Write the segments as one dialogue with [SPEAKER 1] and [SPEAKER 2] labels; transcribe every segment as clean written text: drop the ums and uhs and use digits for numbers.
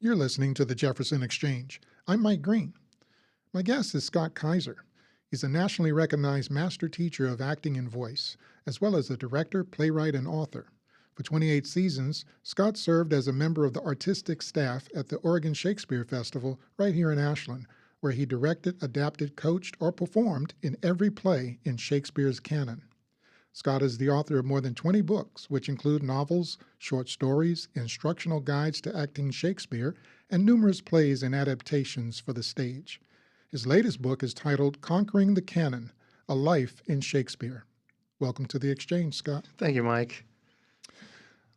[SPEAKER 1] You're listening to the Jefferson Exchange. I'm Mike Green. My guest is Scott Kaiser. He's a nationally recognized master teacher of acting and voice, as well as a director, playwright, and author. For 28 seasons, Scott served as a member of the artistic staff at the Oregon Shakespeare Festival right here in Ashland, where he directed, adapted, coached, or performed in every play in Shakespeare's canon. Scott is the author of more than 20 books, which include novels, short stories, instructional guides to acting Shakespeare, and numerous plays and adaptations for the stage. His latest book is titled Conquering the Canon, A Life in Shakespeare. Welcome to the Exchange, Scott.
[SPEAKER 2] Thank you, Mike.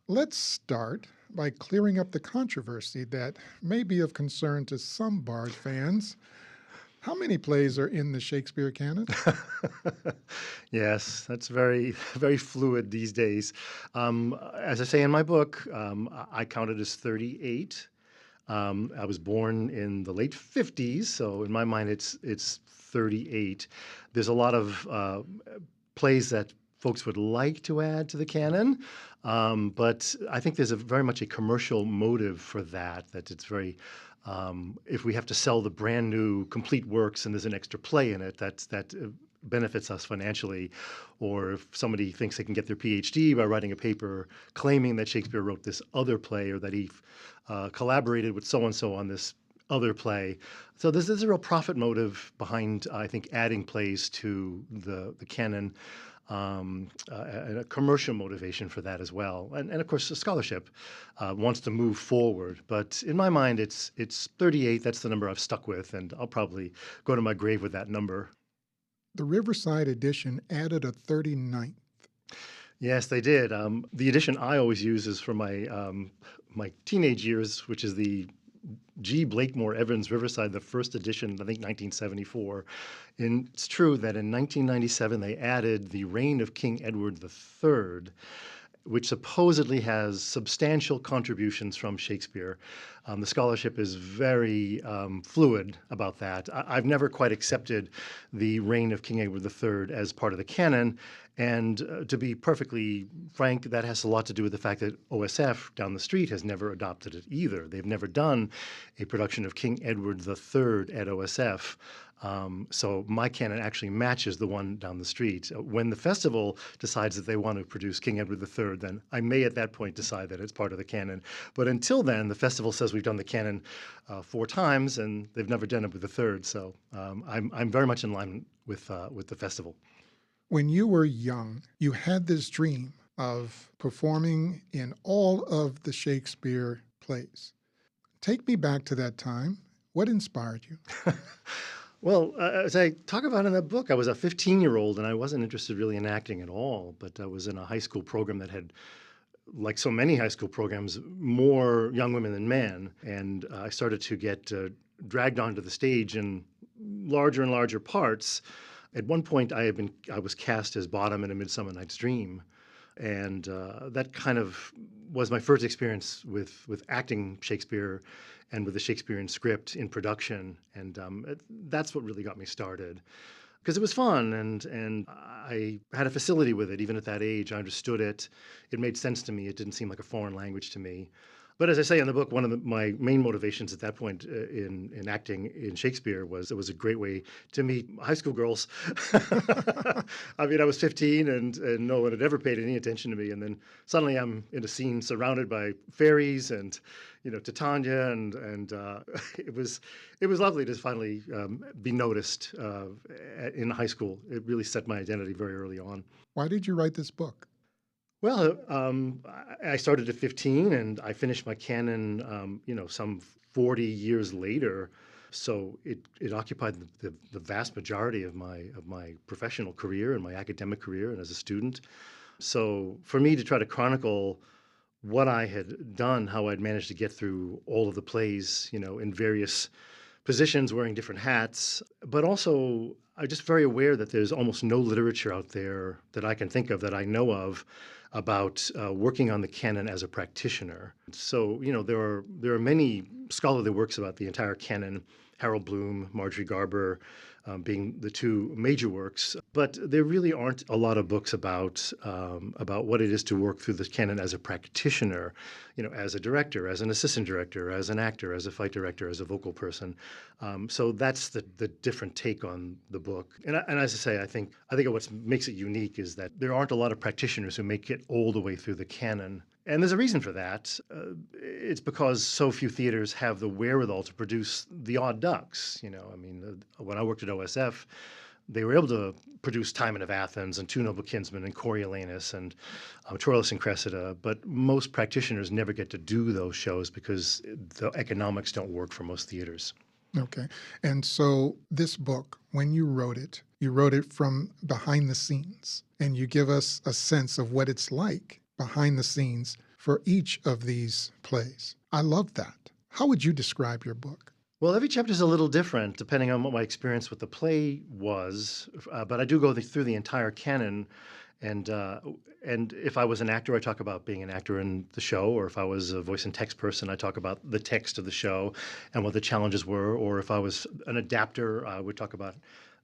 [SPEAKER 1] Let's start by clearing up the controversy that may be of concern to some Bard fans. How many plays are in the Shakespeare canon?
[SPEAKER 2] Yes, that's very, very fluid these days. As I say in my book, I counted as 38. I was born in the late 50s, so in my mind, it's 38. There's a lot of plays that folks would like to add to the canon, but I think there's very much a commercial motive for that it's very, if we have to sell the brand new complete works and there's an extra play in it, that benefits us financially. Or if somebody thinks they can get their PhD by writing a paper claiming that Shakespeare wrote this other play or that he collaborated with so-and-so on this other play. So there's a real profit motive behind, I think, adding plays to the canon. And a commercial motivation for that as well. And of course, the scholarship wants to move forward. But in my mind, it's 38. That's the number I've stuck with, and I'll probably go to my grave with that number.
[SPEAKER 1] The Riverside edition added a 39th.
[SPEAKER 2] Yes, they did. The edition I always use is for my teenage years, which is the G. Blakemore Evans Riverside, the first edition, I think 1974. And it's true that in 1997 they added the reign of King Edward III, which supposedly has substantial contributions from Shakespeare. The scholarship is very fluid about that. I've never quite accepted the reign of King Edward III as part of the canon. And to be perfectly frank, that has a lot to do with the fact that OSF down the street has never adopted it either. They've never done a production of King Edward III at OSF. So my canon actually matches the one down the street. When the festival decides that they want to produce King Edward III, then I may at that point decide that it's part of the canon. But until then, the festival says we've done the canon 4 times, and they've never done it with the third. So I'm very much in line with the festival.
[SPEAKER 1] When you were young, you had this dream of performing in all of the Shakespeare plays. Take me back to that time. What inspired you?
[SPEAKER 2] Well, as I talk about in that book, I was a 15-year-old and I wasn't interested really in acting at all, but I was in a high school program that had, like so many high school programs, more young women than men. And I started to get dragged onto the stage in larger and larger parts. At one point, I was cast as Bottom in A Midsummer Night's Dream. And that kind of was my first experience with acting Shakespeare and with the Shakespearean script in production. And that's what really got me started. Because it was fun, and I had a facility with it. Even at that age, I understood it. It made sense to me. It didn't seem like a foreign language to me. But as I say in the book, one of my main motivations at that point in acting in Shakespeare was it was a great way to meet high school girls. I mean, I was 15 and no one had ever paid any attention to me. And then suddenly I'm in a scene surrounded by fairies and, Titania. And it was lovely to finally be noticed in high school. It really set my identity very early on.
[SPEAKER 1] Why did you write this book?
[SPEAKER 2] Well, I started at 15 and I finished my canon, some 40 years later. So it occupied the vast majority of my professional career and my academic career and as a student. So for me to try to chronicle what I had done, how I'd managed to get through all of the plays, in various positions, wearing different hats, but also I'm just very aware that there's almost no literature out there that I can think of, that I know of, about working on the canon as a practitioner. So, there are many scholarly works about the entire canon, Harold Bloom, Marjorie Garber, being the two major works. But there really aren't a lot of books about what it is to work through the canon as a practitioner, as a director, as an assistant director, as an actor, as a fight director, as a vocal person. So that's the different take on the book. And as I say, I think what makes it unique is that there aren't a lot of practitioners who make it all the way through the canon. And there's a reason for that. It's because so few theaters have the wherewithal to produce the odd ducks. When I worked at OSF, they were able to produce Timon of Athens and Two Noble Kinsmen and Coriolanus and Troilus and Cressida, but most practitioners never get to do those shows because the economics don't work for most theaters.
[SPEAKER 1] Okay. And so this book, when you wrote it from behind the scenes, and you give us a sense of what it's like behind the scenes for each of these plays. I love that. How would you describe your book?
[SPEAKER 2] Well, every chapter is a little different depending on what my experience with the play was, but I do go through the entire canon. And if I was an actor, I talk about being an actor in the show, or if I was a voice and text person, I talk about the text of the show and what the challenges were, or if I was an adapter, I would talk about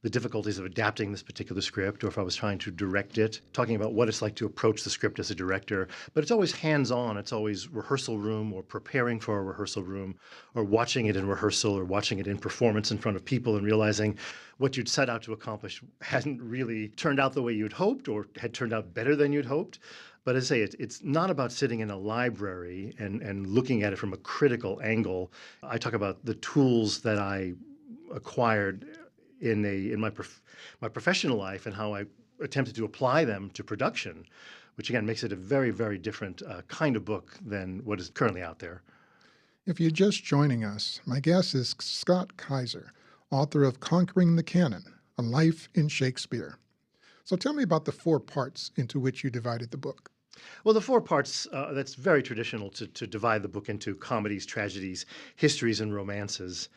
[SPEAKER 2] the difficulties of adapting this particular script, or if I was trying to direct it, talking about what it's like to approach the script as a director. But it's always hands-on. It's always rehearsal room or preparing for a rehearsal room or watching it in rehearsal or watching it in performance in front of people and realizing what you'd set out to accomplish hadn't really turned out the way you'd hoped or had turned out better than you'd hoped. But as I say, it's not about sitting in a library and looking at it from a critical angle. I talk about the tools that I acquired in my professional life and how I attempted to apply them to production, which again makes it a very, very different kind of book than what is currently out there.
[SPEAKER 1] If you're just joining us, my guest is Scott Kaiser, author of Conquering the Canon, A Life in Shakespeare. So tell me about the 4 parts into which you divided the book.
[SPEAKER 2] Well, the 4 parts, that's very traditional to divide the book into comedies, tragedies, histories, and romances.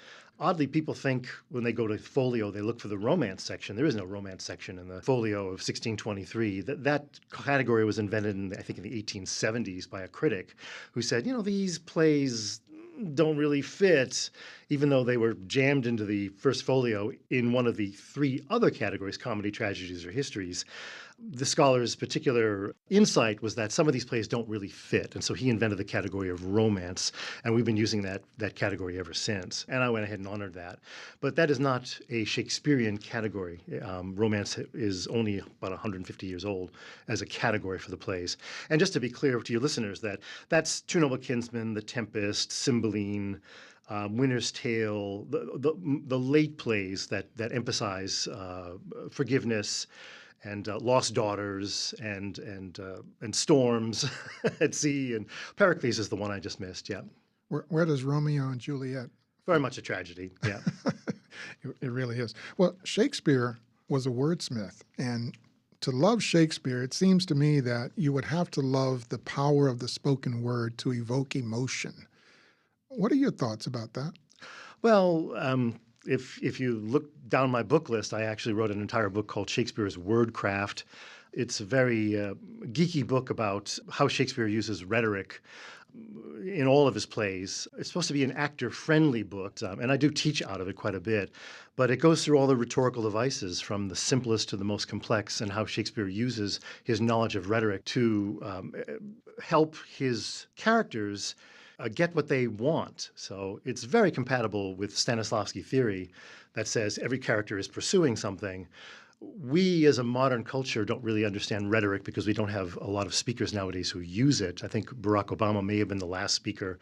[SPEAKER 2] Oddly, people think when they go to folio, they look for the romance section. There is no romance section in the folio of 1623. That category was invented, I think, in the 1870s by a critic who said, these plays don't really fit, even though they were jammed into the first folio in one of the 3 other categories, comedy, tragedies, or histories. The scholar's particular insight was that some of these plays don't really fit, and so he invented the category of romance, and we've been using that category ever since. And I went ahead and honored that. But that is not a Shakespearean category. Romance is only about 150 years old as a category for the plays. And just to be clear to your listeners, that's Two Noble Kinsmen, The Tempest, Cymbeline, Winter's Tale, the late plays that emphasize forgiveness and lost daughters and storms at sea, and Pericles is the one I just missed. Yeah,
[SPEAKER 1] Where does Romeo and Juliet?
[SPEAKER 2] very much a tragedy. Yeah,
[SPEAKER 1] It really is. Well, Shakespeare was a wordsmith, and to love Shakespeare, it seems to me that you would have to love the power of the spoken word to evoke emotion. What are your thoughts about that?
[SPEAKER 2] well. If you look down my book list, I actually wrote an entire book called Shakespeare's Wordcraft. It's a very geeky book about how Shakespeare uses rhetoric in all of his plays. It's supposed to be an actor-friendly book, and I do teach out of it quite a bit, but it goes through all the rhetorical devices from the simplest to the most complex and how Shakespeare uses his knowledge of rhetoric to help his characters get what they want. So it's very compatible with Stanislavski theory that says every character is pursuing something. We as a modern culture don't really understand rhetoric because we don't have a lot of speakers nowadays who use it. I think Barack Obama may have been the last speaker.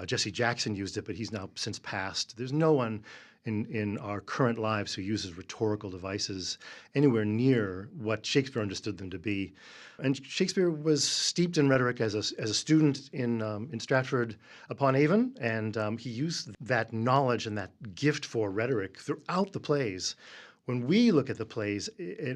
[SPEAKER 2] Jesse Jackson used it, but he's now since passed. There's no one in our current lives who uses rhetorical devices anywhere near what Shakespeare understood them to be. And Shakespeare was steeped in rhetoric as a student in Stratford upon Avon, and he used that knowledge and that gift for rhetoric throughout the plays. When we look at the plays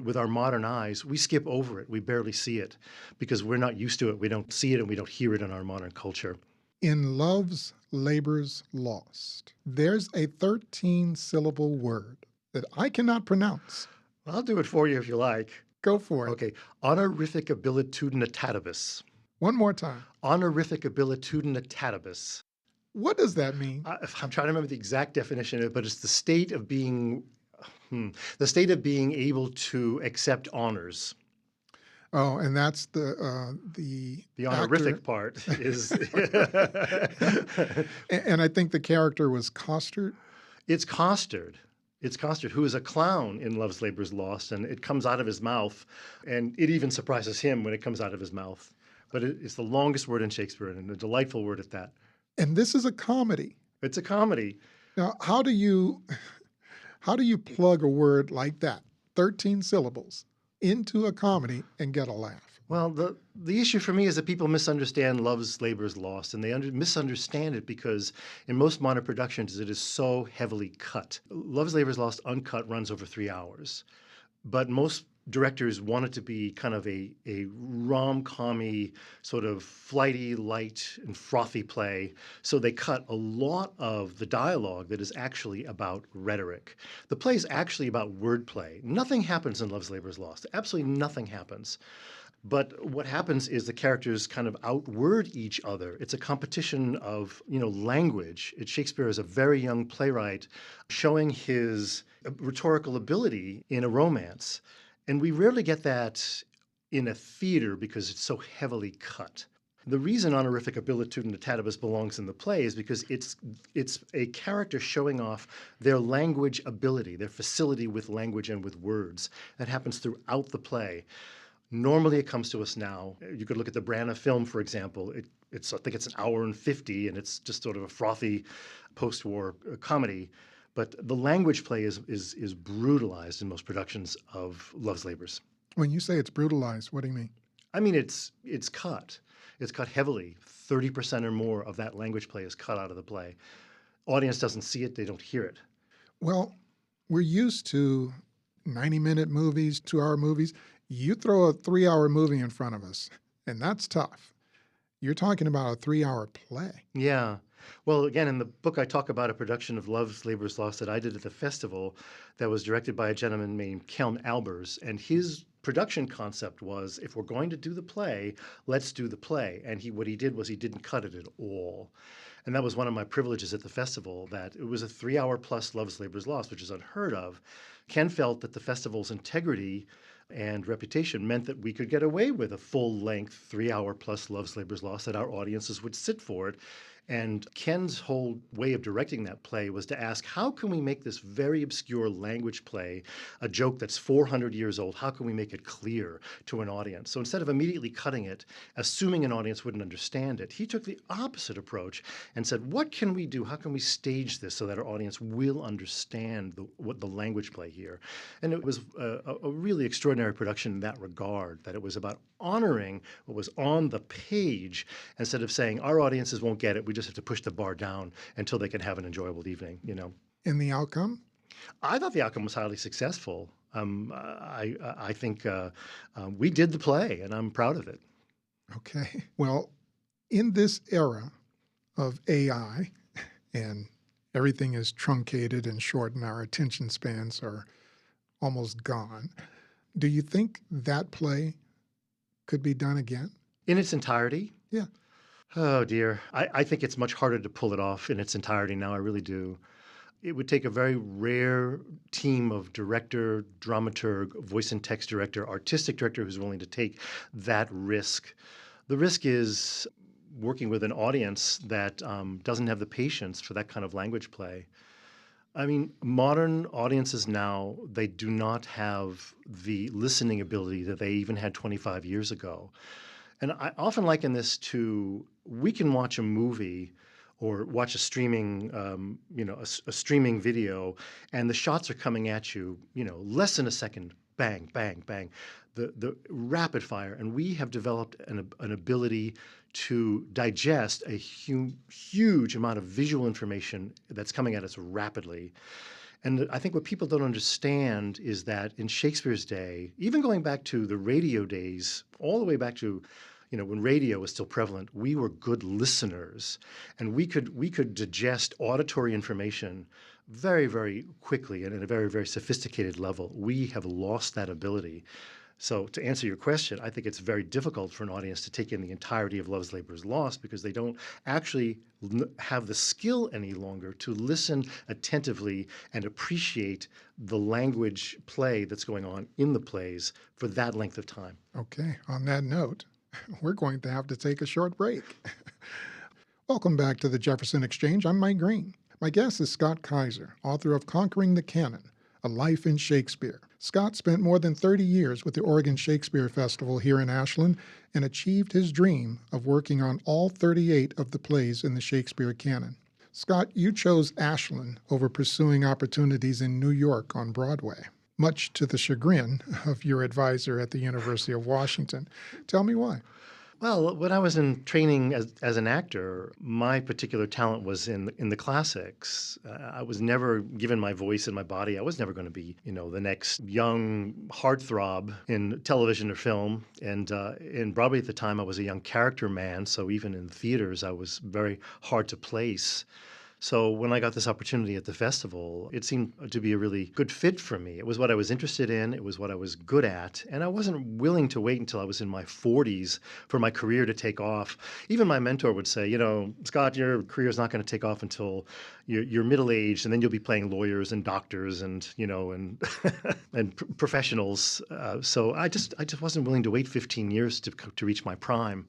[SPEAKER 2] with our modern eyes, we skip over it. We barely see it because we're not used to it. We don't see it and we don't hear it in our modern culture.
[SPEAKER 1] In Love's Labor's Lost, there's a 13-syllable word that I cannot pronounce.
[SPEAKER 2] I'll do it for you if you like.
[SPEAKER 1] Go for it.
[SPEAKER 2] Okay, honorificabilitudinatatabus.
[SPEAKER 1] One more time.
[SPEAKER 2] Honorificabilitudinatatabus.
[SPEAKER 1] What does that mean?
[SPEAKER 2] I'm trying to remember the exact definition of it, but it's the state of being the state of being able to accept honors.
[SPEAKER 1] Oh, and that's the
[SPEAKER 2] The
[SPEAKER 1] actor.
[SPEAKER 2] honorific part is
[SPEAKER 1] And I think the character was Costard.
[SPEAKER 2] it's Costard. It's Costard, who is a clown in Love's Labor's Lost, and it comes out of his mouth, and it even surprises him when it comes out of his mouth. But it's the longest word in Shakespeare, and a delightful word at that.
[SPEAKER 1] And this is a comedy.
[SPEAKER 2] It's a comedy.
[SPEAKER 1] Now, how do you plug a word like that, 13 syllables, into a comedy and get a laugh?
[SPEAKER 2] Well, the issue for me is that people misunderstand Love's Labor's Lost, and they misunderstand it because in most modern productions it is so heavily cut. Love's Labor's Lost uncut runs over 3 hours, but most directors want it to be kind of a rom-commy, sort of flighty, light, and frothy play. So they cut a lot of the dialogue that is actually about rhetoric. The play is actually about wordplay. Nothing happens in Love's Labor's Lost. Absolutely nothing happens. But what happens is the characters kind of outword each other. It's a competition of, language. Shakespeare is a very young playwright showing his rhetorical ability in a romance. And we rarely get that in a theater because it's so heavily cut. The reason honorific abilitude and Tatabus belongs in the play is because it's a character showing off their language ability, their facility with language and with words. That happens throughout the play. Normally it comes to us now. You could look at the Branagh film, for example. I think it's an hour and 50, and it's just sort of a frothy post-war comedy. But the language play is brutalized in most productions of Love's Labours.
[SPEAKER 1] When you say it's brutalized, what do you mean?
[SPEAKER 2] I mean, it's cut. It's cut heavily. 30% or more of that language play is cut out of the play. Audience doesn't see it, they don't hear it.
[SPEAKER 1] Well, we're used to 90-minute movies, 2-hour movies. You throw a 3-hour movie in front of us, and that's tough. You're talking about a 3-hour play.
[SPEAKER 2] Yeah. Well, again, in the book, I talk about a production of Love's Labor's Lost that I did at the festival that was directed by a gentleman named Kelm Albers. And his production concept was, if we're going to do the play, let's do the play. And what he did was he didn't cut it at all. And that was one of my privileges at the festival, that it was a 3-hour plus Love's Labor's Lost, which is unheard of. Ken felt that the festival's integrity and reputation meant that we could get away with a full-length 3-hour plus Love's Labor's Lost, that our audiences would sit for it. And Ken's whole way of directing that play was to ask, how can we make this very obscure language play a joke that's 400 years old? How can we make it clear to an audience? So instead of immediately cutting it, assuming an audience wouldn't understand it, he took the opposite approach and said, what can we do? How can we stage this so that our audience will understand what the language play here? And it was a really extraordinary production in that regard, that it was about honoring what was on the page instead of saying, our audiences won't get it. We just have to push the bar down until they can have an enjoyable evening,
[SPEAKER 1] And the outcome?
[SPEAKER 2] I thought the outcome was highly successful. I think we did the play, and I'm proud of it.
[SPEAKER 1] Okay. Well, in this era of AI and everything is truncated and shortened, our attention spans are almost gone. Do you think that play could be done again?
[SPEAKER 2] In its entirety?
[SPEAKER 1] Yeah.
[SPEAKER 2] Oh, dear. I think it's much harder to pull it off in its entirety now. I really do. It would take a very rare team of director, dramaturg, voice and text director, artistic director who's willing to take that risk. The risk is working with an audience that doesn't have the patience for that kind of language play. I mean, modern audiences now, they do not have the listening ability that they even had 25 years ago. And I often liken this to, we can watch a movie or watch a streaming, a streaming video, and the shots are coming at you, less than a second, bang, bang, bang, the rapid fire. And we have developed an ability to digest a huge amount of visual information that's coming at us rapidly. And I think what people don't understand is that in Shakespeare's day, even going back to the radio days, all the way back to when radio was still prevalent, we were good listeners, and we could digest auditory information very, very quickly and at a very, very sophisticated level. We have lost that ability. So to answer your question, I think it's very difficult for an audience to take in the entirety of Love's Labor is Lost because they don't actually have the skill any longer to listen attentively and appreciate the language play that's going on in the plays for that length of time.
[SPEAKER 1] Okay, on that note, we're going to have to take a short break. Welcome back to the Jefferson Exchange. I'm Mike Green. My guest is Scott Kaiser, author of Conquering the Canon, A Life in Shakespeare. Scott spent more than 30 years with the Oregon Shakespeare Festival here in Ashland and achieved his dream of working on all 38 of the plays in the Shakespeare canon. Scott, you chose Ashland over pursuing opportunities in New York on Broadway, much to the chagrin of your advisor at the University of Washington. Tell me why.
[SPEAKER 2] Well, when I was in training as an actor, my particular talent was in the classics. I was never given my voice and my body. I was never going to be, the next young heartthrob in television or film. And in Broadway at the time, I was a young character man. So even in theaters, I was very hard to place. So when I got this opportunity at the festival, it seemed to be a really good fit for me. It was what I was interested in. It was what I was good at. And I wasn't willing to wait until I was in my 40s for my career to take off. Even my mentor would say, Scott, your career is not going to take off until you're middle-aged, and then you'll be playing lawyers and doctors and, and and professionals. So I just wasn't willing to wait 15 years to reach my prime.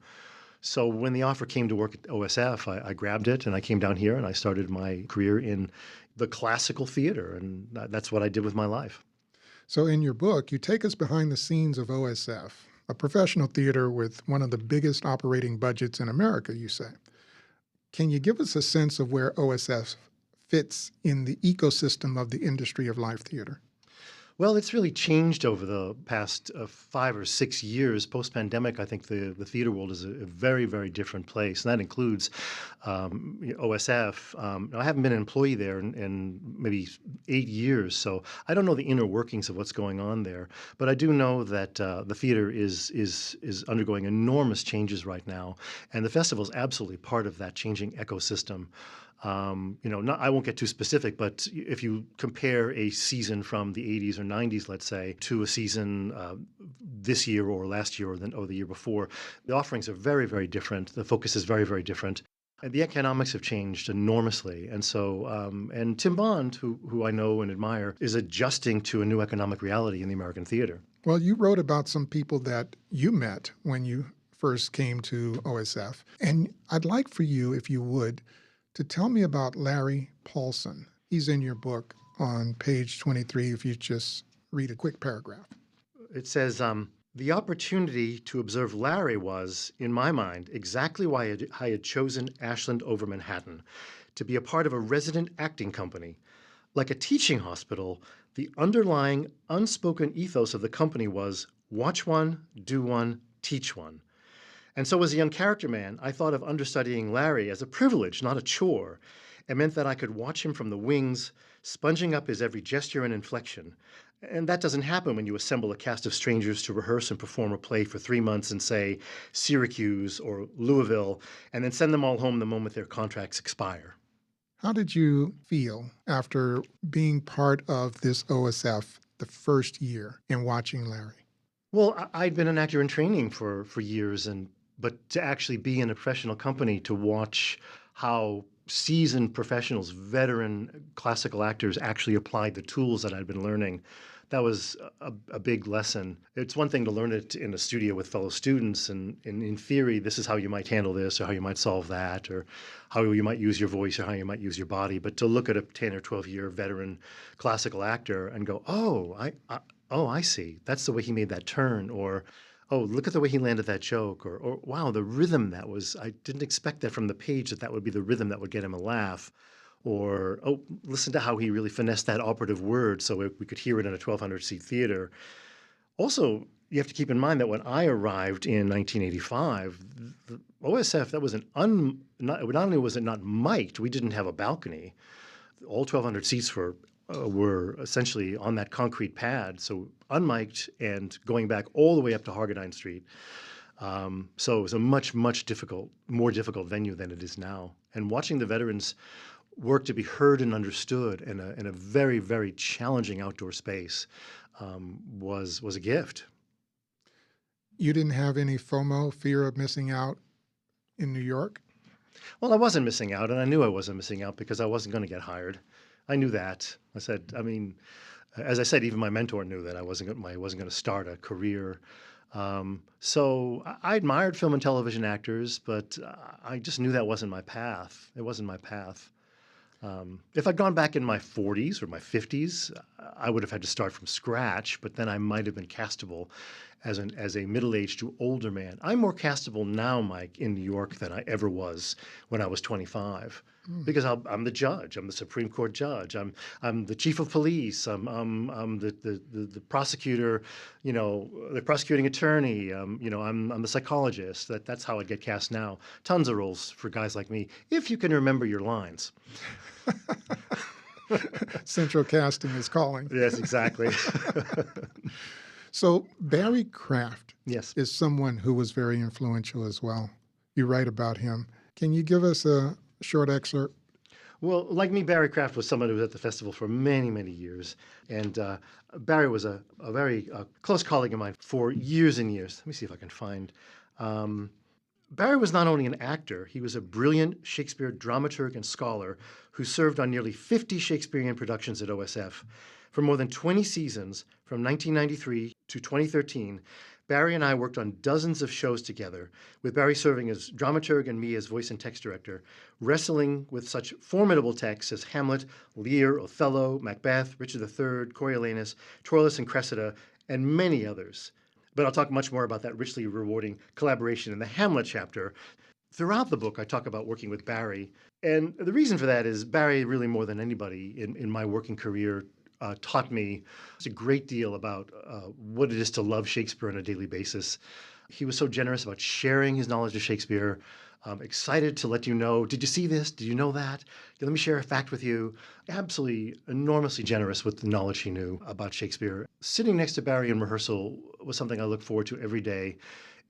[SPEAKER 2] So when the offer came to work at OSF, I grabbed it and I came down here and I started my career in the classical theater. And that's what I did with my life.
[SPEAKER 1] So in your book, you take us behind the scenes of OSF, a professional theater with one of the biggest operating budgets in America, you say. Can you give us a sense of where OSF fits in the ecosystem of the industry of live theater?
[SPEAKER 2] Well, it's really changed over the past 5 or 6 years. Post-pandemic, I think the theater world is a very, very different place. And that includes OSF. I haven't been an employee there in maybe 8 years, so I don't know the inner workings of what's going on there. But I do know that the theater is undergoing enormous changes right now. And the festival is absolutely part of that changing ecosystem. I won't get too specific, but if you compare a season from the 80s or 90s, let's say, to a season this year or last year or the year before, the offerings are very, very different. The focus is very, very different. And the economics have changed enormously. And so, and Tim Bond, who I know and admire, is adjusting to a new economic reality in the American theater.
[SPEAKER 1] Well, you wrote about some people that you met when you first came to OSF. And I'd like for you, if you would, to tell me about Larry Paulson. He's in your book on page 23, if you just read a quick paragraph.
[SPEAKER 2] It says, the opportunity to observe Larry was, in my mind, exactly why I had chosen Ashland over Manhattan, to be a part of a resident acting company. Like a teaching hospital, the underlying unspoken ethos of the company was watch one, do one, teach one. And so as a young character man, I thought of understudying Larry as a privilege, not a chore. It meant that I could watch him from the wings, sponging up his every gesture and inflection. And that doesn't happen when you assemble a cast of strangers to rehearse and perform a play for 3 months in, say, Syracuse or Louisville, and then send them all home the moment their contracts expire.
[SPEAKER 1] How did you feel after being part of this OSF the first year and watching Larry?
[SPEAKER 2] Well, I'd been an actor in training for years, but to actually be in a professional company, to watch how seasoned professionals, veteran classical actors actually applied the tools that I'd been learning, that was a big lesson. It's one thing to learn it in a studio with fellow students, and in theory, this is how you might handle this, or how you might solve that, or how you might use your voice, or how you might use your body. But to look at a 10 or 12-year veteran classical actor and go, oh, I see. That's the way he made that turn, or oh, look at the way he landed that joke, or wow, the rhythm that was, I didn't expect that from the page that would be the rhythm that would get him a laugh, or oh, listen to how he really finessed that operative word so we could hear it in a 1,200-seat theater. Also, you have to keep in mind that when I arrived in 1985, the OSF, that was not only was it not mic'd, we didn't have a balcony. All 1,200 seats were essentially on that concrete pad, so unmiked and going back all the way up to Hargadine Street. So it was a much, much more difficult venue than it is now. And watching the veterans work to be heard and understood in a very, very challenging outdoor space was a gift.
[SPEAKER 1] You didn't have any FOMO, fear of missing out in New York?
[SPEAKER 2] Well, I wasn't missing out, and I knew I wasn't missing out because I wasn't going to get hired. I knew that. I said, I mean, as I said, even my mentor knew that I wasn't going to start a career. So I admired film and television actors, but I just knew that wasn't my path. It wasn't my path. If I'd gone back in my 40s or my 50s, I would have had to start from scratch, but then I might have been castable as a middle-aged to older man. I'm more castable now, Mike, in New York than I ever was when I was 25.
[SPEAKER 1] Mm.
[SPEAKER 2] Because I'm the judge. I'm the Supreme Court judge. I'm the chief of police. I'm the prosecutor. You know, the prosecuting attorney. You know, I'm the psychologist. That's how I'd get cast now. Tons of roles for guys like me, if you can remember your lines.
[SPEAKER 1] Central casting is calling.
[SPEAKER 2] Yes, exactly.
[SPEAKER 1] So Barry Kraft
[SPEAKER 2] Yes.
[SPEAKER 1] is someone who was very influential as well. You write about him. Can you give us a short excerpt?
[SPEAKER 2] Well, like me, Barry Kraft was someone who was at the festival for many, many years. And Barry was a very close colleague of mine for years and years. Let me see if I can find. Barry was not only an actor, he was a brilliant Shakespeare dramaturg and scholar who served on nearly 50 Shakespearean productions at OSF. For more than 20 seasons, from 1993 to 2013, Barry and I worked on dozens of shows together, with Barry serving as dramaturg and me as voice and text director, wrestling with such formidable texts as Hamlet, Lear, Othello, Macbeth, Richard III, Coriolanus, Troilus and Cressida, and many others. But I'll talk much more about that richly rewarding collaboration in the Hamlet chapter. Throughout the book, I talk about working with Barry. And the reason for that is Barry, really more than anybody in my working career, taught me a great deal about what it is to love Shakespeare on a daily basis. He was so generous about sharing his knowledge of Shakespeare, excited to let you know, did you see this? Did you know that? Let me share a fact with you. Absolutely enormously generous with the knowledge he knew about Shakespeare. Sitting next to Barry in rehearsal was something I look forward to every day,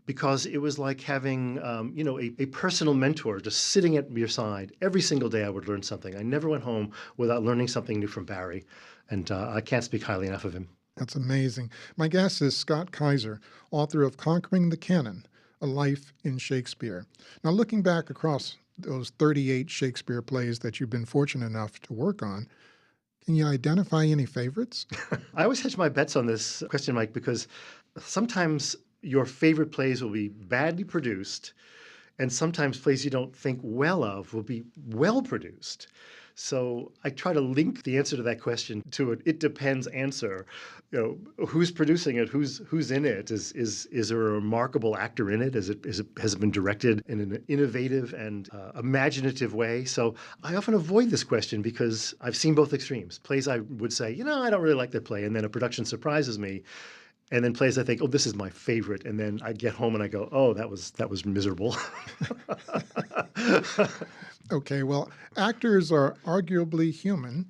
[SPEAKER 2] because it was like having, a personal mentor just sitting at your side. Every single day I would learn something. I never went home without learning something new from Barry, and I can't speak highly enough of him.
[SPEAKER 1] That's amazing. My guest is Scott Kaiser, author of Conquering the Canon, A Life in Shakespeare. Now, looking back across those 38 Shakespeare plays that you've been fortunate enough to work on, can you identify any favorites?
[SPEAKER 2] I always hedge my bets on this question, Mike, because sometimes your favorite plays will be badly produced, and sometimes plays you don't think well of will be well produced. So I try to link the answer to that question to an "it depends" answer. You know, who's producing it? Who's in it? Is there a remarkable actor in it? Has it been directed in an innovative and imaginative way? So I often avoid this question because I've seen both extremes. Plays I would say, I don't really like that play, and then a production surprises me. And then plays I think, oh, this is my favorite. And then I get home and I go, oh, that was miserable.
[SPEAKER 1] Okay, well, actors are arguably human.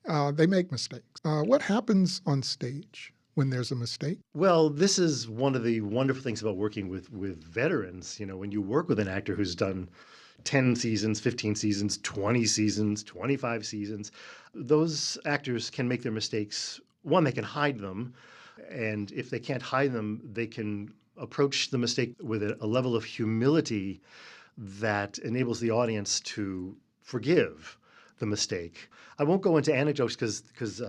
[SPEAKER 1] They make mistakes. What happens on stage when there's a mistake?
[SPEAKER 2] Well, this is one of the wonderful things about working with veterans. When you work with an actor who's done 10 seasons, 15 seasons, 20 seasons, 25 seasons, those actors can make their mistakes. One, they can hide them. And if they can't hide them, they can approach the mistake with a level of humility that enables the audience to forgive the mistake. I won't go into anecdotes because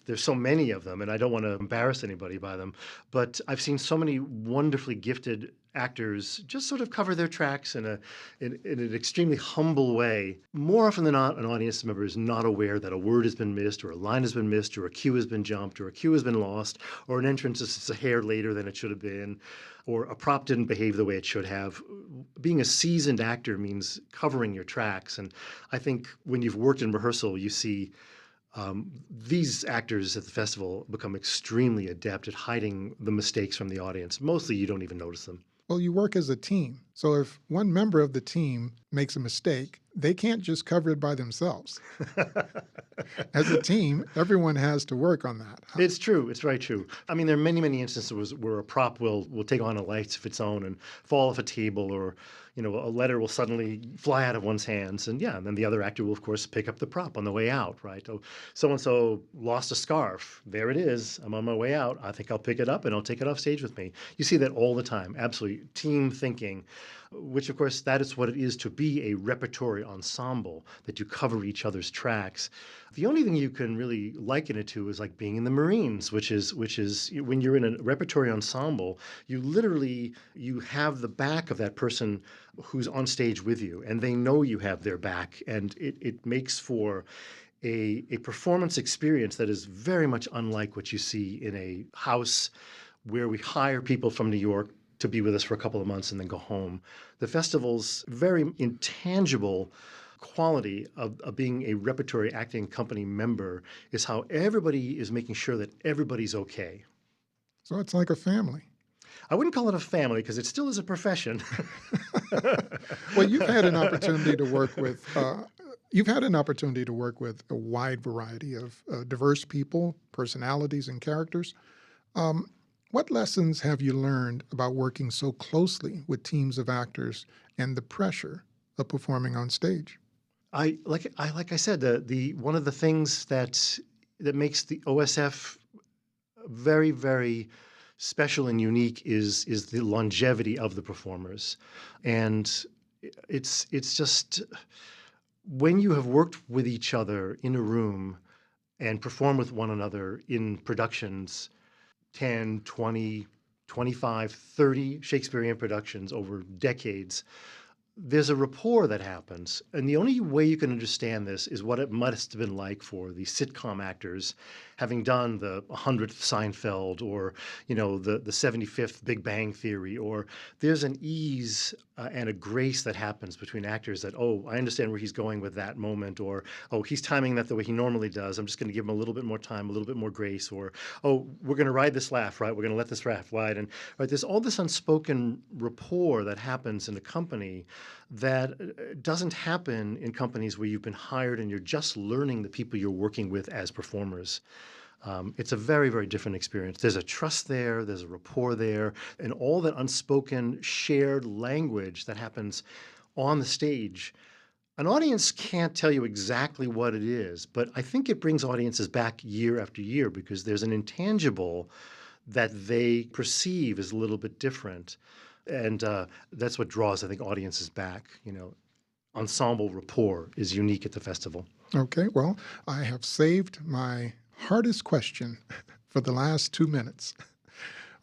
[SPEAKER 2] there's so many of them, and I don't want to embarrass anybody by them. But I've seen so many wonderfully gifted actors just sort of cover their tracks in an extremely humble way. More often than not, an audience member is not aware that a word has been missed, or a line has been missed, or a cue has been jumped, or a cue has been lost, or an entrance is a hair later than it should have been, or a prop didn't behave the way it should have. Being a seasoned actor means covering your tracks. And I think when you've worked in rehearsal, you see these actors at the festival become extremely adept at hiding the mistakes from the audience. Mostly you don't even notice them.
[SPEAKER 1] Well, you work as a team. So if one member of the team makes a mistake, they can't just cover it by themselves. As a team, everyone has to work on that.
[SPEAKER 2] It's true. It's very true. I mean, there are many, many instances where a prop will take on a life of its own and fall off a table, or a letter will suddenly fly out of one's hands, and yeah, and then the other actor will, of course, pick up the prop on the way out, right? Oh, so and so lost a scarf. There it is. I'm on my way out. I think I'll pick it up and I'll take it off stage with me. You see that all the time. Absolutely, team thinking, which of course that is what it is to be a repertory ensemble, that you cover each other's tracks. The only thing you can really liken it to is like being in the Marines, which is when you're in a repertory ensemble, you have the back of that person who's on stage with you, and they know you have their back, and it makes for a performance experience that is very much unlike what you see in a house where we hire people from New York to be with us for a couple of months and then go home. The festival's very intangible quality of being a repertory acting company member is how everybody is making sure that everybody's okay.
[SPEAKER 1] So it's like a family.
[SPEAKER 2] I wouldn't call it a family because it still is a profession.
[SPEAKER 1] Well, you've had an opportunity to work with a wide variety of diverse people, personalities, and characters. What lessons have you learned about working so closely with teams of actors and the pressure of performing on stage?
[SPEAKER 2] Like I said, the one of the things that makes the OSF very, very special and unique is the longevity of the performers. And it's just when you have worked with each other in a room and perform with one another in productions, 10, 20, 25, 30 Shakespearean productions over decades, there's a rapport that happens. And the only way you can understand this is what it must have been like for the sitcom actors having done the 100th Seinfeld or, the 75th Big Bang Theory, or there's an ease and a grace that happens between actors that, oh, I understand where he's going with that moment, or, oh, he's timing that the way he normally does. I'm just going to give him a little bit more time, a little bit more grace, or, oh, we're going to ride this laugh, right? We're going to let this laugh ride. And right, there's all this unspoken rapport that happens in a company that doesn't happen in companies where you've been hired and you're just learning the people you're working with as performers. It's a very, very different experience. There's a trust there, there's a rapport there, and all that unspoken shared language that happens on the stage. An audience can't tell you exactly what it is, but I think it brings audiences back year after year because there's an intangible that they perceive as a little bit different. And that's what draws, I think, audiences back. Ensemble rapport is unique at the festival.
[SPEAKER 1] Okay, well, I have saved my hardest question for the last 2 minutes.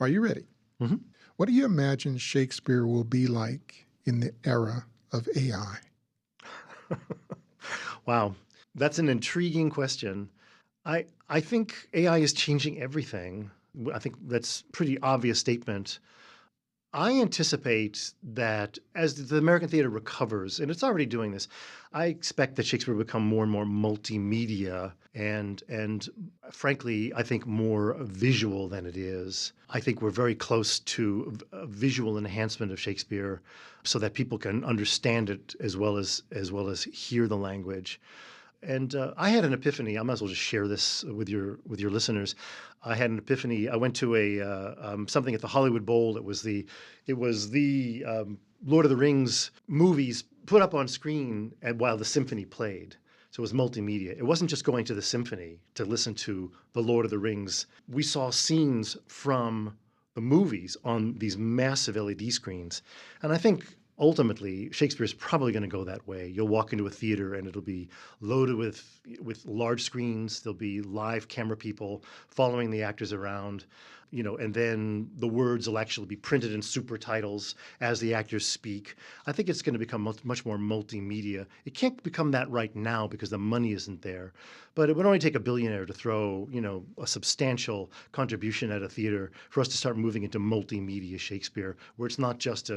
[SPEAKER 1] Are you ready?
[SPEAKER 2] Mm-hmm.
[SPEAKER 1] What do you imagine Shakespeare will be like in the era of AI?
[SPEAKER 2] Wow, that's an intriguing question. I think AI is changing everything. I think that's a pretty obvious statement. I anticipate that as the American theater recovers, and it's already doing this, I expect that Shakespeare will become more and more multimedia and frankly, I think more visual than it is. I think we're very close to a visual enhancement of Shakespeare so that people can understand it as well as hear the language. And I had an epiphany. I might as well just share this with your listeners. I had an epiphany. I went to a something at the Hollywood Bowl. It was the Lord of the Rings movies put up on screen and while the symphony played. So it was multimedia. It wasn't just going to the symphony to listen to the Lord of the Rings. We saw scenes from the movies on these massive LED screens, and I think ultimately, Shakespeare is probably going to go that way. You'll walk into a theater and it'll be loaded with large screens. There'll be live camera people following the actors around, and then the words will actually be printed in super titles as the actors speak. I think it's going to become much more multimedia. It can't become that right now because the money isn't there. But it would only take a billionaire to throw, a substantial contribution at a theater for us to start moving into multimedia Shakespeare, where it's not just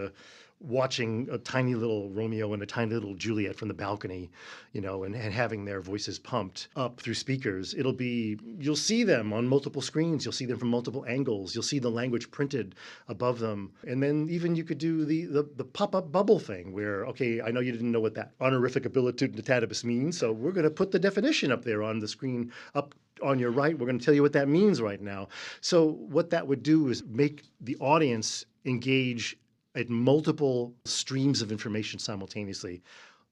[SPEAKER 2] watching a tiny little Romeo and a tiny little Juliet from the balcony, and having their voices pumped up through speakers. You'll see them on multiple screens. You'll see them from multiple angles. You'll see the language printed above them. And then even you could do the pop-up bubble thing where, okay, I know you didn't know what that honorific abilitatibus means, so we're going to put the definition up there on the screen up on your right. We're going to tell you what that means right now. So what that would do is make the audience engage at multiple streams of information simultaneously,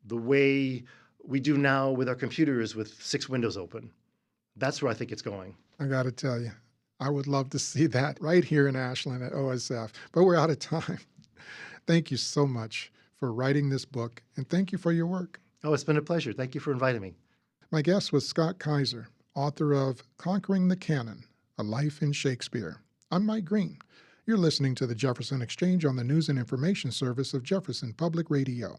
[SPEAKER 2] the way we do now with our computers with 6 windows open. That's where I think it's going.
[SPEAKER 1] I got to tell you, I would love to see that right here in Ashland at OSF, but we're out of time. Thank you so much for writing this book, and thank you for your work.
[SPEAKER 2] Oh, it's been a pleasure. Thank you for inviting me.
[SPEAKER 1] My guest was Scott Kaiser, author of Conquering the Canon, A Life in Shakespeare. I'm Mike Green. You're listening to the Jefferson Exchange on the News and Information Service of Jefferson Public Radio.